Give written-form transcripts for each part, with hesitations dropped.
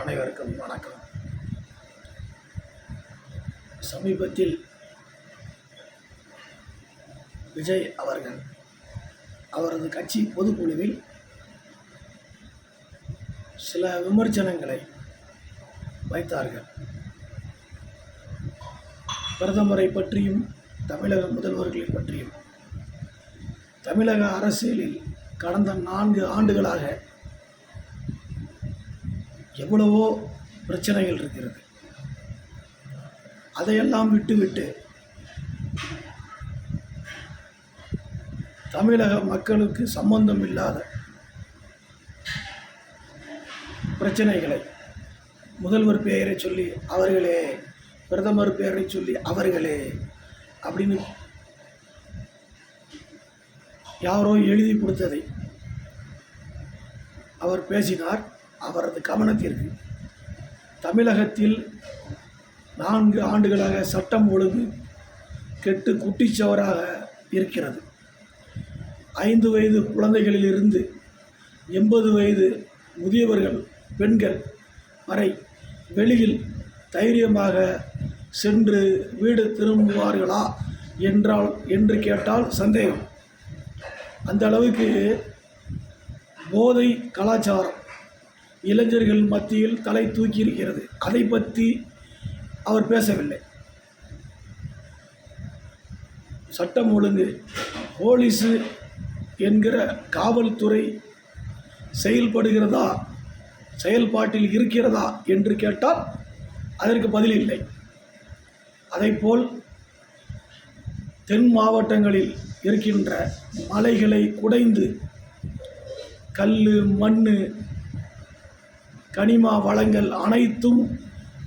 அனைவருக்கும் வணக்கம். சமீபத்தில் விஜய் அவர்கள் அவரது கட்சி பொதுக்குழுவில் சில விமர்சனங்களை வைத்தார்கள். பிரதமரை பற்றியும் தமிழக முதல்வர்களை பற்றியும். தமிழக அரசியலில் கடந்த 4 ஆண்டுகளாக எவ்வளவோ பிரச்சனைகள் இருக்கிறது. அதையெல்லாம் விட்டுவிட்டு தமிழக மக்களுக்கு சம்பந்தம் இல்லாத பிரச்சனைகளை முதல்வர் பெயரை சொல்லி அவர்களே, பிரதமர் பெயரை சொல்லி அவர்களே அப்படின்னு யாரோ எழுதி கொடுத்ததை அவர் பேசினார். அவரது கவனத்திற்கு தமிழகத்தில் 4 ஆண்டுகளாக சட்டம் ஒழுங்கு கெட்டு குட்டிச்சவராக இருக்கிறது. 5 வயது குழந்தைகளிலிருந்து 80 வயது முதியவர்கள், பெண்கள் வரை வெளியில் தைரியமாக சென்று வீடு திரும்புவார்களா என்று கேட்டால் சந்தேகம். அந்த அளவுக்கு போதை கலாச்சாரம் இளைஞர்கள் மத்தியில் தலை தூக்கி இருக்கிறது. அதை பற்றி அவர் பேசவில்லை. சட்டம் ஒழுங்கு, போலீஸு என்கிற காவல்துறை செயல்பாட்டில் இருக்கிறதா என்று கேட்டால் அதற்கு பதில் இல்லை. அதைப்போல் தென் மாவட்டங்களில் இருக்கின்ற மலைகளை குடைந்து கல், மண், கனிம வளங்கள் அனைத்தும்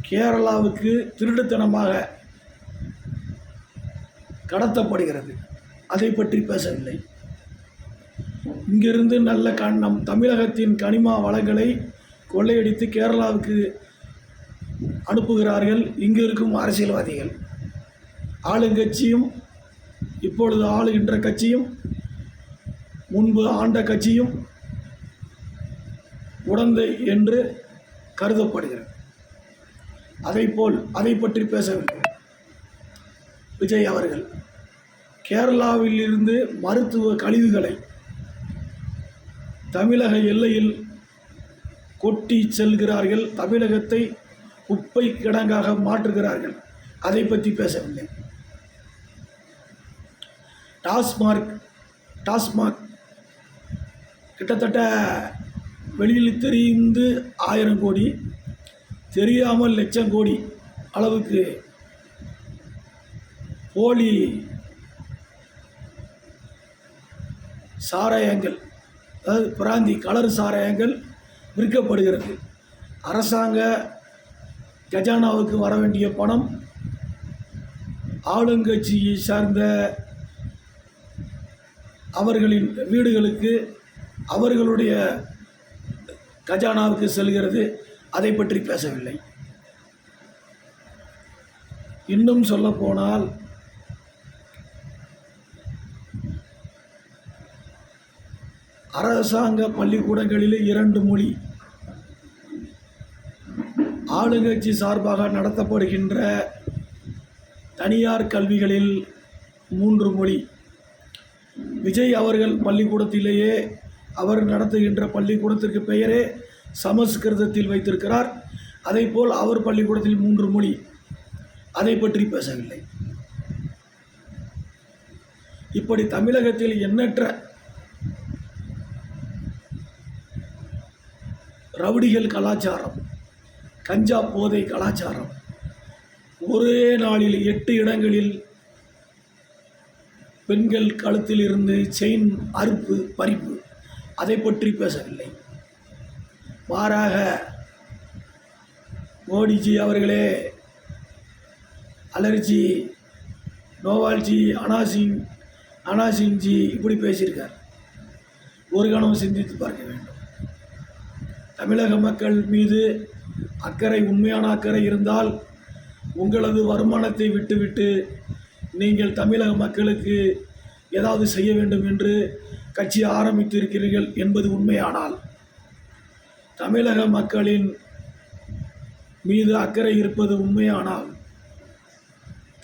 கேரளாவுக்கு திருட்டுத்தனமாக கடத்தப்படுகிறது. அதை பற்றி பேசவில்லை. இங்கிருந்து நல்ல நம் தமிழகத்தின் கனிம வளங்களை கொள்ளையடித்து கேரளாவுக்கு அனுப்புகிறார்கள் இங்கு இருக்கும் அரசியல்வாதிகள். ஆளுங்கட்சியும், இப்பொழுது ஆளுகின்ற கட்சியும், முன்பு ஆண்ட கட்சியும் உடந்தை என்று கருதப்படுகிறது. அதைப்போல் அதை பற்றி பேசவில்லை விஜய் அவர்கள். கேரளாவில் இருந்து மருத்துவ கழிவுகளை தமிழக எல்லையில் கொட்டி செல்கிறார்கள். தமிழகத்தை குப்பை கிடங்காக மாற்றுகிறார்கள். அதை பற்றி பேசவில்லை. டாஸ்மாக் கிட்டத்தட்ட வெளியில் தெரிந்து 1000 கோடி, தெரியாமல் லட்சம் கோடி அளவுக்கு போலி சாராயங்கள், அதாவது பிராந்தி கலர் சாராயங்கள் விற்கப்படுகிறது. அரசாங்க கஜானாவுக்கு வர வேண்டிய பணம் ஆளுங்கட்சியை சார்ந்த அவர்களின் வீடுகளுக்கு, அவர்களுடைய கஜானாவுக்கு செல்கிறது. அதை பற்றி பேசவில்லை. இன்னும் சொல்லப்போனால் அரசாங்க பள்ளிக்கூடங்களில் 2 மொழி, ஆளுங்கட்சி சார்பாக நடத்தப்படுகின்ற தனியார் கல்விகளில் 3 மொழி. விஜய் அவர்கள் பள்ளிக்கூடத்திலேயே, அவர் நடத்துகின்ற பள்ளிக்கூடத்திற்கு பெயரே சமஸ்கிருதத்தில் வைத்திருக்கிறார். அதைப்போல் அவர் பள்ளிக்கூடத்தில் 3 மொழி. அதை பற்றி பேசவில்லை. இப்படி தமிழகத்தில் எண்ணற்ற ரவுடிகள் கலாச்சாரம், கஞ்சா போதை கலாச்சாரம், ஒரே நாளில் 8 இடங்களில் பெண்கள் கழுத்தில் இருந்து செயின் அறுப்பு, பறிப்பு, அதை பற்றி பேசவில்லை. மாறாக மோடிஜி அவர்களே அலர்ஜி, நோவால்ஜி, அனாசிங்ஜி இப்படி பேசியிருக்கார். ஒரு கணம் சிந்தித்து பார்க்க வேண்டும். தமிழக மக்கள் மீது அக்கறை, உண்மையான அக்கறை இருந்தால் உங்களது வருமானத்தை விட்டுவிட்டு நீங்கள் தமிழக மக்களுக்கு ஏதாவது செய்ய வேண்டும் என்று கட்சி ஆரம்பித்திருக்கிறீர்கள் என்பது உண்மையானால் தமிழக மக்களின் மீது அக்கறை இருப்பது உண்மையானால்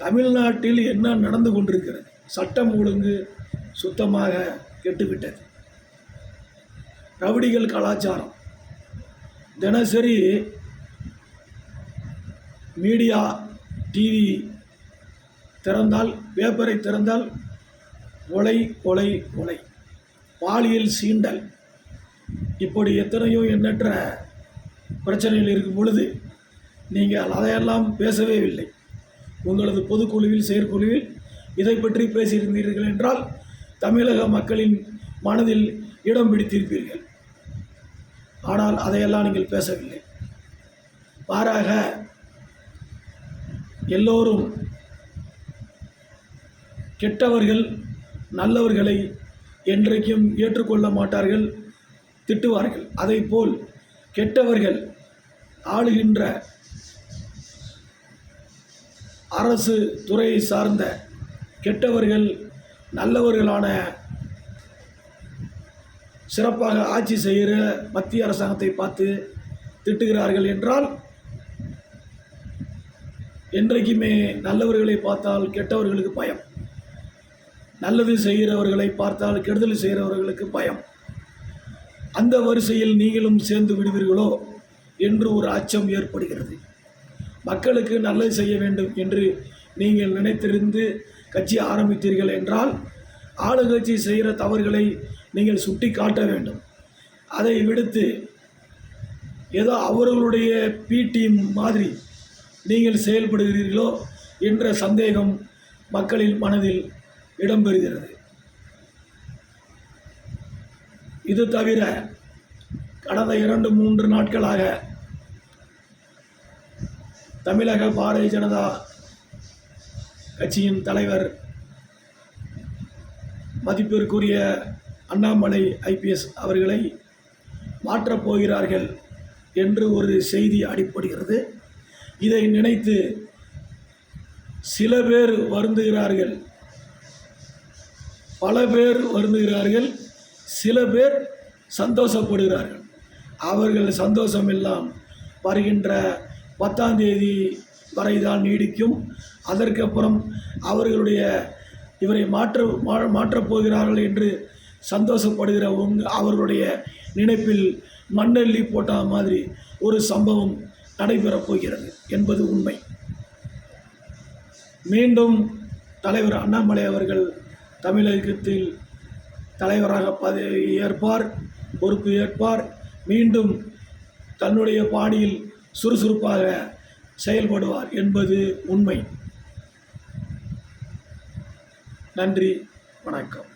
தமிழ்நாட்டில் என்ன நடந்து கொண்டிருக்கிறது? சட்டம் ஒழுங்கு சுத்தமாக கெட்டுவிட்டது. ரவுடிகள் கலாச்சாரம். தினசரி மீடியா, டிவி திறந்தால், பேப்பரை திறந்தால் கொலை கொலை கொலை, பாலியல் சீண்டல், இப்படி எத்தனையோ எண்ணற்ற பிரச்சனைகள் இருக்கும் பொழுது நீங்கள் அதையெல்லாம் பேசவே இல்லை. உங்களது பொதுக்குழுவில், செயற்குழுவில் இதை பற்றி பேசியிருந்தீர்கள் என்றால் தமிழக மக்களின் மனதில் இடம் பிடித்திருப்பீர்கள். ஆனால் அதையெல்லாம் நீங்கள் பேசவில்லை. மாறாக எல்லோரும் கெட்டவர்கள் நல்லவர்களை என்றைக்கும் ஏற்றுக்கொள்ள மாட்டார்கள், திட்டுவார்கள். அதைப்போல் கெட்டவர்கள் ஆளுகின்ற அரசு துறையை சார்ந்த கெட்டவர்கள் நல்லவர்களான சிறப்பாக ஆட்சி செய்கிற மத்திய அரசாங்கத்தை பார்த்து திட்டுகிறார்கள் என்றால், என்றைக்குமே நல்லவர்களை பார்த்தால் கெட்டவர்களுக்கு பயம், நல்லது செய்கிறவர்களை பார்த்தால் கெடுதல் செய்கிறவர்களுக்கு பயம். அந்த வரிசையில் நீங்களும் சேர்ந்து விடுவீர்களோ என்று ஒரு அச்சம் ஏற்படுகிறது. மக்களுக்கு நல்லது செய்ய வேண்டும் என்று நீங்கள் நினைத்திருந்து கட்சி ஆரம்பித்தீர்கள் என்றால் ஆளுங்கட்சி செய்கிற தவறுகளை நீங்கள் சுட்டி காட்ட வேண்டும். அதை விடுத்து ஏதோ அவர்களுடைய பி டீம் மாதிரி நீங்கள் செயல்படுகிறீர்களோ என்ற சந்தேகம் மக்களின் மனதில் இடம்பெறுகிறது. இது தவிர கடந்த 2-3 நாட்களாக தமிழக பாரதிய ஜனதா கட்சியின் தலைவர் மதிப்பிற்குரிய அண்ணாமலை IPS அவர்களை மாற்றப் போகிறார்கள் என்று ஒரு செய்தி அடிபடுகிறது. இதை நினைத்து சில பேர் வருந்துகிறார்கள், பல பேர் வருந்துகிறார்கள், சில பேர் சந்தோஷப்படுகிறார்கள். அவர்கள் சந்தோஷமெல்லாம் வருகின்ற 10ஆம் தேதி வரை தான் நீடிக்கும். அதற்கப்புறம் அவர்களுடைய இவரை மாற்றப் போகிறார்கள் என்று சந்தோஷப்படுகிற அவர்களுடைய நினைப்பில் மண்ணெல்லி போட்ட மாதிரி ஒரு சம்பவம் நடைபெறப் போகிறது என்பது உண்மை. மீண்டும் தலைவர் அண்ணாமலை அவர்கள் தமிழகத்தில் தலைவராக பதவி ஏற்பார், பொறுப்பு ஏற்பார். மீண்டும் தன்னுடைய பாணியில் சுறுசுறுப்பாக செயல்படுவார் என்பது உண்மை. நன்றி, வணக்கம்.